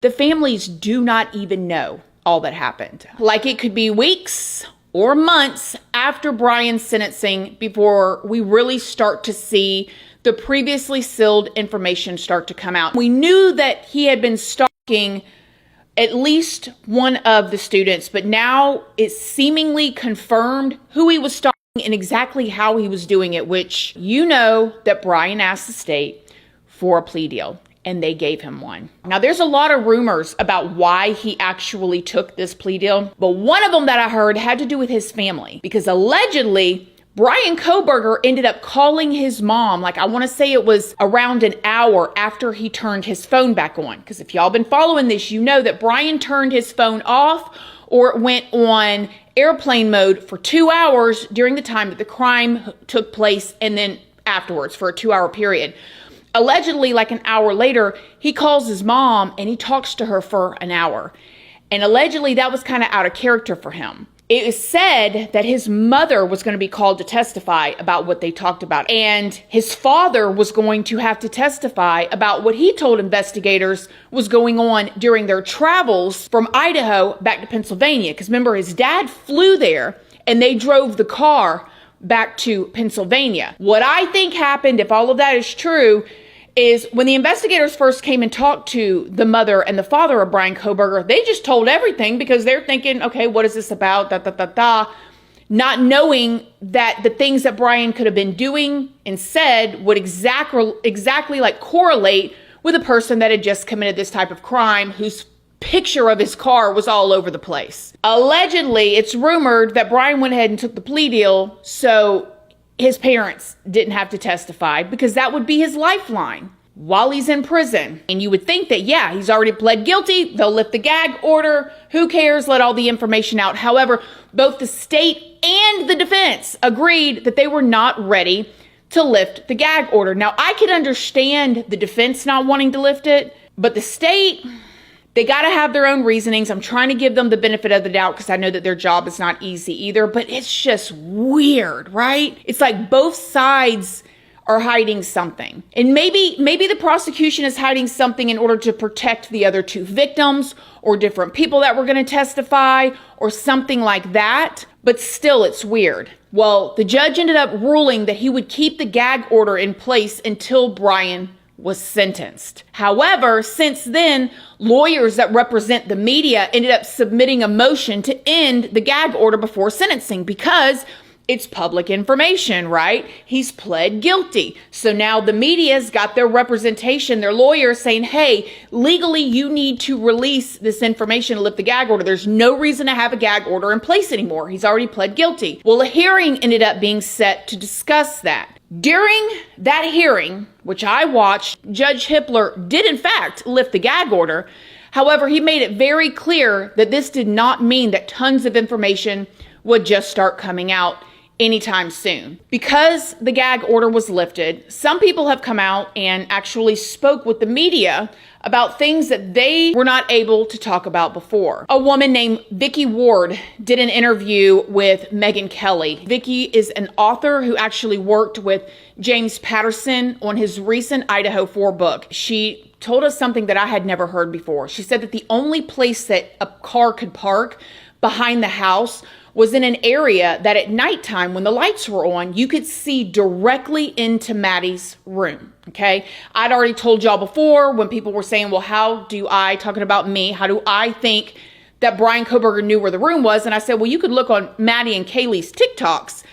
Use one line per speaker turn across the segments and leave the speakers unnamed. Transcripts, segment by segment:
the families do not even know all that happened. Like, it could be weeks or months after Bryan's sentencing before we really start to see the previously sealed information start to come out. We knew that he had been stalking at least one of the students, but now it's seemingly confirmed who he was stalking and exactly how he was doing it, which, you know, that Bryan asked the state for a plea deal, and they gave him one. Now, there's a lot of rumors about why he actually took this plea deal, but one of them that I heard had to do with his family, because allegedly Bryan Kohberger ended up calling his mom, like, I want to say it was around an hour after he turned his phone back on. Because if y'all been following this, you know that Bryan turned his phone off, or it went on airplane mode for 2 hours during the time that the crime took place, and then afterwards for a 2-hour period. Allegedly, like an hour later, he calls his mom and he talks to her for an hour. And allegedly that was kind of out of character for him. It is said that his mother was going to be called to testify about what they talked about. And his father was going to have to testify about what he told investigators was going on during their travels from Idaho back to Pennsylvania. Because remember, his dad flew there and they drove the car back to Pennsylvania. What I think happened, if all of that is true, is when the investigators first came and talked to the mother and the father of Bryan Kohberger, they just told everything because they're thinking, okay, what is this about? Not knowing that the things that Bryan could have been doing and said would exactly like correlate with a person that had just committed this type of crime, whose picture of his car was all over the place. Allegedly, it's rumored that Bryan went ahead and took the plea deal so his parents didn't have to testify, because that would be his lifeline while he's in prison. And you would think that, yeah, he's already pled guilty. They'll lift the gag order. Who cares? Let all the information out. However, both the state and the defense agreed that they were not ready to lift the gag order. Now, I can understand the defense not wanting to lift it, but the state, they got to have their own reasonings. I'm trying to give them the benefit of the doubt because I know that their job is not easy either, but it's just weird, right? It's like both sides are hiding something. And maybe the prosecution is hiding something in order to protect the other two victims or different people that were going to testify or something like that. But still, it's weird. Well, the judge ended up ruling that he would keep the gag order in place until Bryan was sentenced. However, since then, lawyers that represent the media ended up submitting a motion to end the gag order before sentencing because it's public information, right? He's pled guilty. So now the media's got their representation, their lawyers saying, hey, legally you need to release this information to lift the gag order. There's no reason to have a gag order in place anymore. He's already pled guilty. Well, a hearing ended up being set to discuss that. During that hearing, which I watched, Judge Hippler did in fact lift the gag order. However, he made it very clear that this did not mean that tons of information would just start coming out anytime soon. Because the gag order was lifted, some people have come out and actually spoke with the media about things that they were not able to talk about before. A woman named Vicky Ward did an interview with Megyn Kelly. Vicky is an author who actually worked with James Patterson on his recent Idaho 4 book. She told us something that I had never heard before. She said that the only place that a car could park behind the house was in an area that at nighttime, when the lights were on, you could see directly into Maddie's room, okay? I'd already told y'all before when people were saying, well, talking about me, how do I think that Bryan Kohberger knew where the room was? And I said, well, you could look on Maddie and Kaylee's TikToks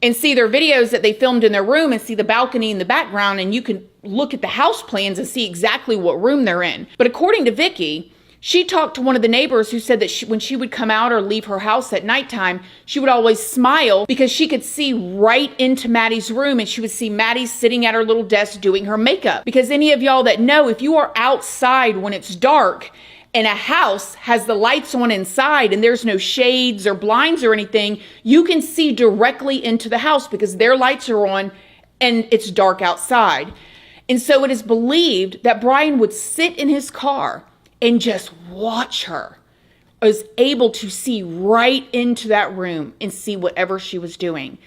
and see their videos that they filmed in their room and see the balcony in the background, and you can look at the house plans and see exactly what room they're in. But according to Vicky, she talked to one of the neighbors who said that when she would come out or leave her house at nighttime, she would always smile because she could see right into Maddie's room, and she would see Maddie sitting at her little desk doing her makeup. Because any of y'all that know, if you are outside when it's dark and a house has the lights on inside and there's no shades or blinds or anything, you can see directly into the house because their lights are on and it's dark outside. And so it is believed that Bryan would sit in his car and just watch her. I was able to see right into that room and see whatever she was doing.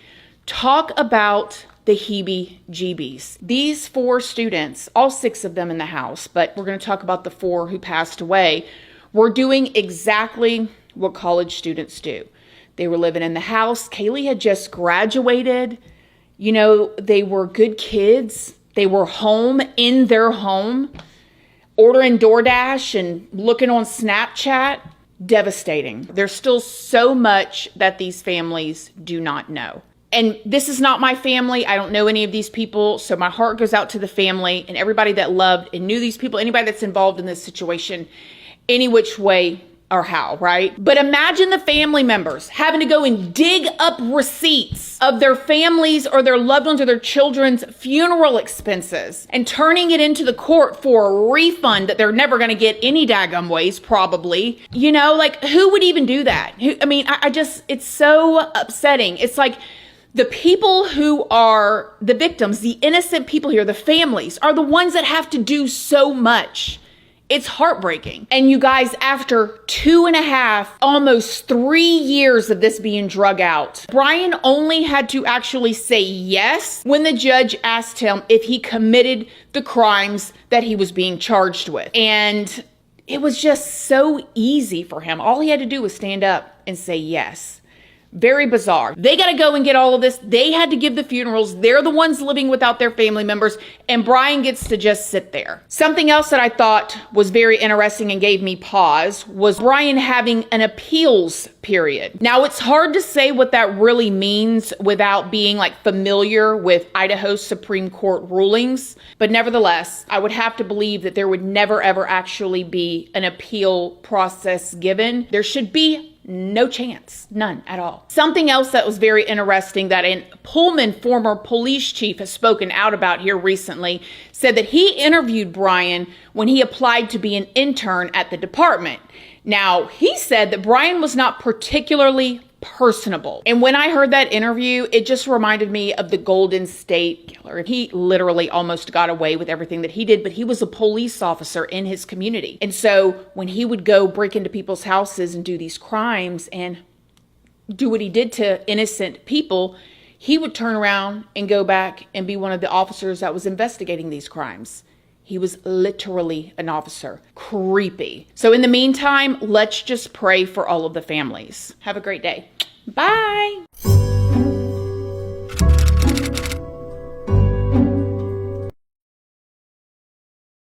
Talk about the heebie-jeebies. These 4 students, all 6 of them in the house, but we're going to talk about the 4 who passed away, were doing exactly what college students do. They were living in the house. Kaylee had just graduated. You know, they were good kids. They were home in their home, ordering DoorDash and looking on Snapchat. Devastating. There's still so much that these families do not know. And this is not my family. I don't know any of these people. So my heart goes out to the family and everybody that loved and knew these people, anybody that's involved in this situation, any which way or how, right? But imagine the family members having to go and dig up receipts of their families or their loved ones or their children's funeral expenses and turning it into the court for a refund that they're never going to get any daggum ways, probably. You know, like who would even do that? I just, it's so upsetting. It's like, the people who are the victims, the innocent people here, the families, are the ones that have to do so much. It's heartbreaking. And you guys, after 2.5, almost 3 years of this being drug out, Bryan only had to actually say yes when the judge asked him if he committed the crimes that he was being charged with. And it was just so easy for him. All he had to do was stand up and say yes. Very bizarre. They got to go and get all of this. They had to give the funerals. They're the ones living without their family members. And Bryan gets to just sit there. Something else that I thought was very interesting and gave me pause was Bryan having an appeals period. Now, it's hard to say what that really means without being like familiar with Idaho Supreme Court rulings. But nevertheless, I would have to believe that there would never, ever actually be an appeal process given. There should be no chance, none at all. Something else that was very interesting that a Pullman former police chief has spoken out about here recently said that he interviewed Bryan when he applied to be an intern at the department. Now, he said that Bryan was not particularly personable. And when I heard that interview, it just reminded me of the Golden State Killer. He literally almost got away with everything that he did, but he was a police officer in his community. And so when he would go break into people's houses and do these crimes and do what he did to innocent people, he would turn around and go back and be one of the officers that was investigating these crimes. He was literally an officer. Creepy. So in the meantime, let's just pray for all of the families. Have a great day. Bye.